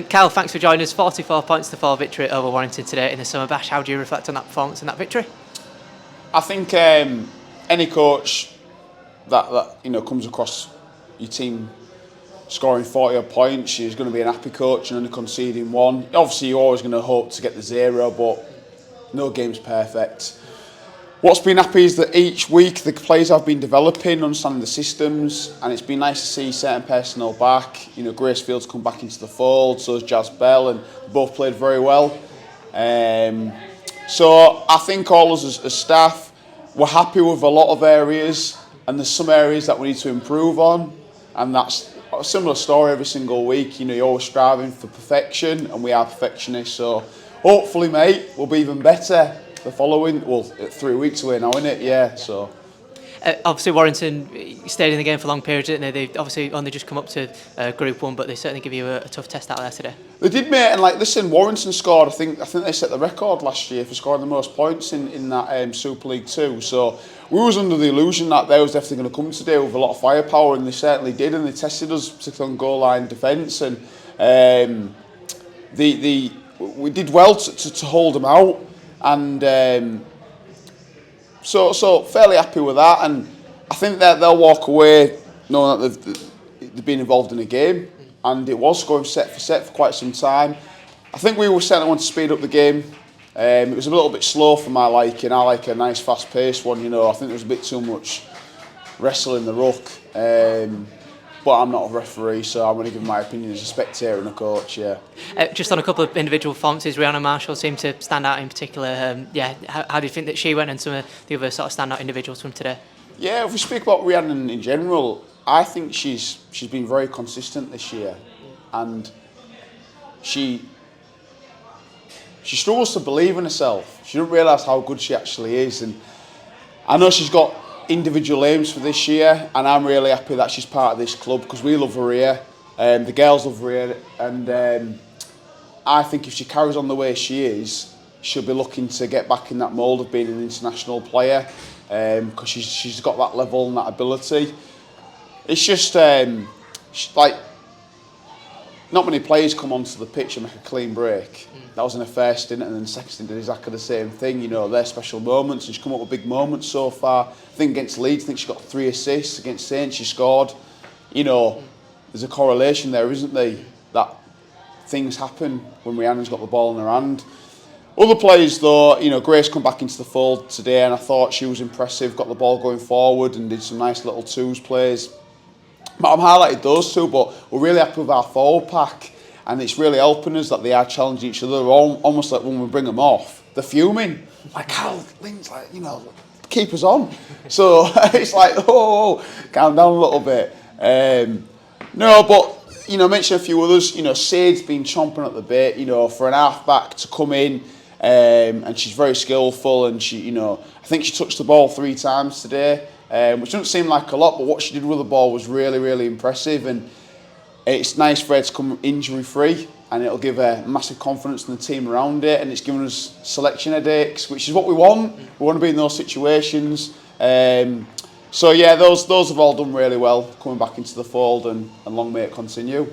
Cal, thanks for joining us. 44 points to 4 victory over Warrington today in the Summer Bash. How do you reflect on that performance and that victory? I think any coach that comes across your team scoring 40 odd points is going to be an happy coach and only conceding one. Obviously, you're always going to hope to get the 0, but no game's perfect. What's been happy is that each week the players have been developing, understanding the systems, and it's been nice to see certain personnel back. Grace Field's come back into the fold, so has Jazz Bell, and both played very well. So I think all of us as staff, we're happy with a lot of areas, and there's some areas that we need to improve on, and that's a similar story every single week. You're always striving for perfection, and we are perfectionists, so hopefully, mate, we'll be even better the following, 3 weeks away now, isn't it? Yeah, so. Obviously, Warrington stayed in the game for long periods, didn't they? They've obviously only just come up to Group 1, but they certainly give you a tough test out there today. They did, mate, and listen, Warrington scored, I think they set the record last year for scoring the most points in that Super League 2, so we was under the illusion that they was definitely going to come today with a lot of firepower, and they certainly did, and they tested us, particularly on goal line defence, and we did well to hold them out, and so fairly happy with that, and I think that they'll walk away knowing that they've been involved in a game, and it was going set for quite some time. I think we were certainly want to speed up the game. It was a little bit slow for my liking. I like a nice fast-paced one, I think there was a bit too much wrestling the ruck. But I'm not a referee, so I'm going to give my opinion as a spectator and a coach, yeah. Just on a couple of individual performances, Rihanna Marshall seemed to stand out in particular. How do you think that she went and some of the other sort of standout individuals from today? Yeah, if we speak about Rihanna in general, I think she's been very consistent this year, and she struggles to believe in herself. She doesn't realise how good she actually is, and I know she's got individual aims for this year, and I'm really happy that she's part of this club because we love her here, the girls love her here, and I think if she carries on the way she is, she'll be looking to get back in that mould of being an international player, because she's got that level and that ability. It's just not many players come onto the pitch and make a clean break. That was in the first stint, and then the second stint did exactly the same thing. They're special moments, and she's come up with big moments so far. I think against Leeds, I think she got 3 assists. Against Saints, she scored. There's a correlation there, isn't there? That things happen when Rihanna's got the ball in her hand. Other players, though, Grace come back into the fold today, and I thought she was impressive. Got the ball going forward and did some nice little twos plays. But I've highlighted those two, but we're really happy with our forward pack, and it's really helping us that they are challenging each other. Almost like when we bring them off, they're fuming. Like, Cal, Lynn's keep us on. So it's like, oh, calm down a little bit. No, but, mention a few others. Said's been chomping at the bit, for an half-back to come in, and she's very skillful, and she, I think she touched the ball 3 times today. Which doesn't seem like a lot, but what she did with the ball was really, really impressive, and it's nice for her to come injury-free, and it'll give her massive confidence in the team around it, and it's given us selection headaches, which is what we want. We want to be in those situations. So yeah, those have all done really well, coming back into the fold, and long may it continue.